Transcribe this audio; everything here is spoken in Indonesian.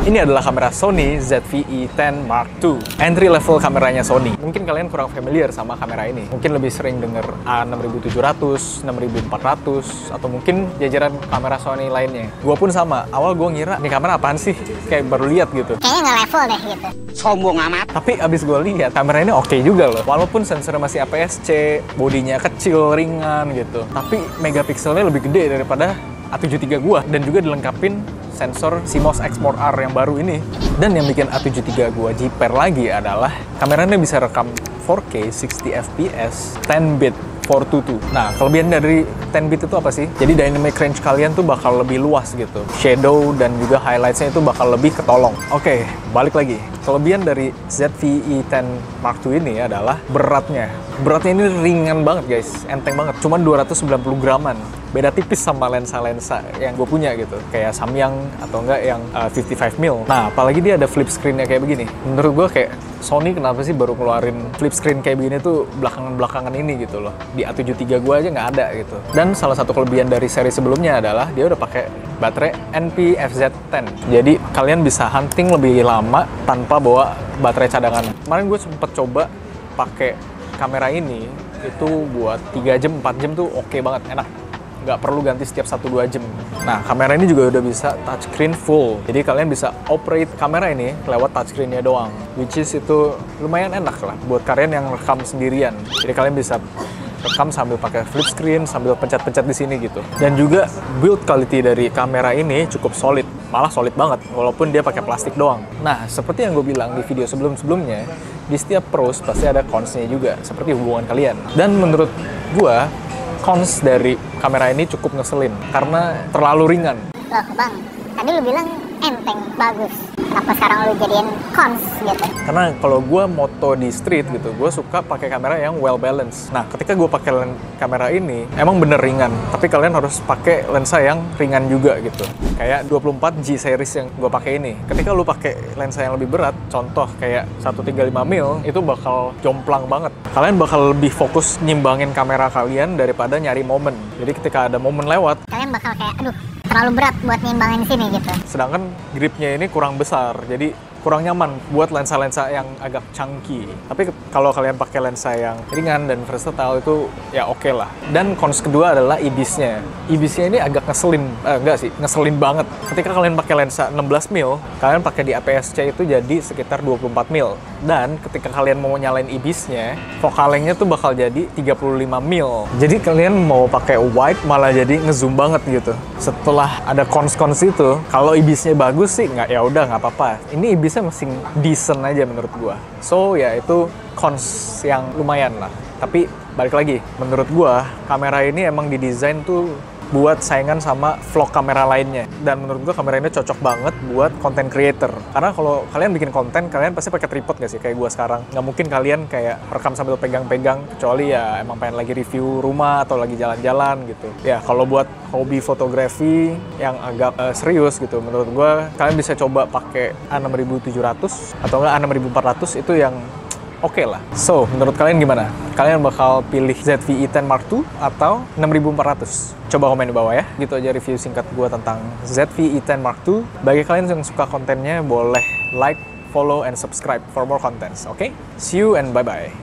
Ini adalah kamera Sony ZV-E10 Mark II, entry level kameranya Sony. Mungkin kalian kurang familiar sama kamera ini. Mungkin lebih sering denger A6700, 6400, atau mungkin jajaran kamera Sony lainnya. Gua pun sama, awal gua ngira, ini kamera apaan sih? Kayak baru lihat gitu. Kayaknya nggak level deh gitu. Sombong amat. Tapi abis gua lihat, kamera ini oke juga loh. Walaupun sensornya masih APS-C, bodinya kecil, ringan gitu. Tapi megapikselnya lebih gede daripada A73 gua, dan juga dilengkapin sensor CMOS X4R yang baru ini. Dan yang bikin A73 gua jiper lagi adalah kameranya bisa rekam 4K 60 fps 10 bit 422. Nah, kelebihan dari 10 bit itu apa sih? Jadi dynamic range kalian tuh bakal lebih luas gitu. Shadow dan juga highlightsnya itu bakal lebih ketolong. Oke, balik lagi. Kelebihan dari ZV-E10 Mark II ini adalah beratnya. Beratnya ini ringan banget guys, enteng banget. Cuman 290 graman. Beda tipis sama lensa-lensa yang gue punya gitu. Kayak Samyang atau enggak yang 55mm. Nah, apalagi dia ada flip screen-nya kayak begini. Menurut gue kayak Sony kenapa sih baru keluarin flip screen kayak begini tuh belakangan-belakangan ini gitu loh. Di A73 gue aja nggak ada gitu. Dan salah satu kelebihan dari seri sebelumnya adalah dia udah pakai baterai NP-FZ10. Jadi kalian bisa hunting lebih lama tanpa bawa baterai cadangan. Kemarin gue sempet coba pakai kamera ini itu buat 3 jam, 4 jam tuh oke banget, enak. Nggak perlu ganti setiap 1-2 jam. Nah, kamera ini juga udah bisa touchscreen full. Jadi kalian bisa operate kamera ini lewat touchscreen-nya doang. Which is itu lumayan enak lah buat kalian yang rekam sendirian. Jadi kalian bisa rekam sambil pakai flip screen, sambil pencet-pencet di sini gitu. Dan juga build quality dari kamera ini cukup solid. Malah solid banget, walaupun dia pakai plastik doang. Nah, seperti yang gue bilang di video sebelum-sebelumnya, di setiap pros pasti ada cons-nya juga, seperti hubungan kalian. Dan menurut gue, cons dari kamera ini cukup ngeselin karena terlalu ringan. Loh bang, tadi lu bilang enteng, bagus. Kenapa sekarang lu jadiin cons gitu? Karena kalau gue moto di street gitu, gue suka pakai kamera yang well balanced. Nah, ketika gue pakai kamera ini, emang bener ringan. Tapi kalian harus pakai lensa yang ringan juga gitu. Kayak 24G series yang gue pakai ini. Ketika lu pakai lensa yang lebih berat, contoh kayak 135mm, itu bakal jomplang banget. Kalian bakal lebih fokus nyimbangin kamera kalian daripada nyari momen. Jadi ketika ada momen lewat, kalian bakal kayak, aduh, terlalu berat buat nimbangin sini gitu. Sedangkan gripnya ini kurang besar, jadi kurang nyaman buat lensa-lensa yang agak chunky. Tapi kalau kalian pakai lensa yang ringan dan versatile itu ya oke lah. Dan cons kedua adalah IBIS-nya. IBIS-nya ini agak ngeselin, enggak sih, ngeselin banget. Ketika kalian pakai lensa 16mm, kalian pakai di APS-C itu jadi sekitar 24mm. Dan ketika kalian mau nyalain IBIS-nya, focal length-nya tuh bakal jadi 35mm. Jadi kalian mau pakai wide malah jadi ngezoom banget gitu. Setelah ada cons-cons itu, kalau IBIS-nya bagus sih nggak, ya udah nggak apa-apa. Ini IBIS masih decent aja menurut gua. So ya itu cons yang lumayan lah. Tapi balik lagi, menurut gua kamera ini emang didesain tuh buat saingan sama vlog kamera lainnya. Dan menurut gua kamera ini cocok banget buat content creator. Karena kalau kalian bikin konten, kalian pasti pakai tripod gak sih? Kayak gua sekarang. Nggak mungkin kalian kayak rekam sambil pegang-pegang, kecuali ya emang pengen lagi review rumah atau lagi jalan-jalan gitu. Ya kalau buat hobi fotografi yang agak serius gitu, menurut gua kalian bisa coba pakai A6700 atau enggak A6400, itu yang oke lah. So, menurut kalian gimana? Kalian bakal pilih ZV-E10 Mark II atau 6400? Coba komen di bawah ya. Gitu aja review singkat gue tentang ZV-E10 Mark II. Bagi kalian yang suka kontennya, boleh like, follow, and subscribe for more contents. Oke? See you and bye-bye.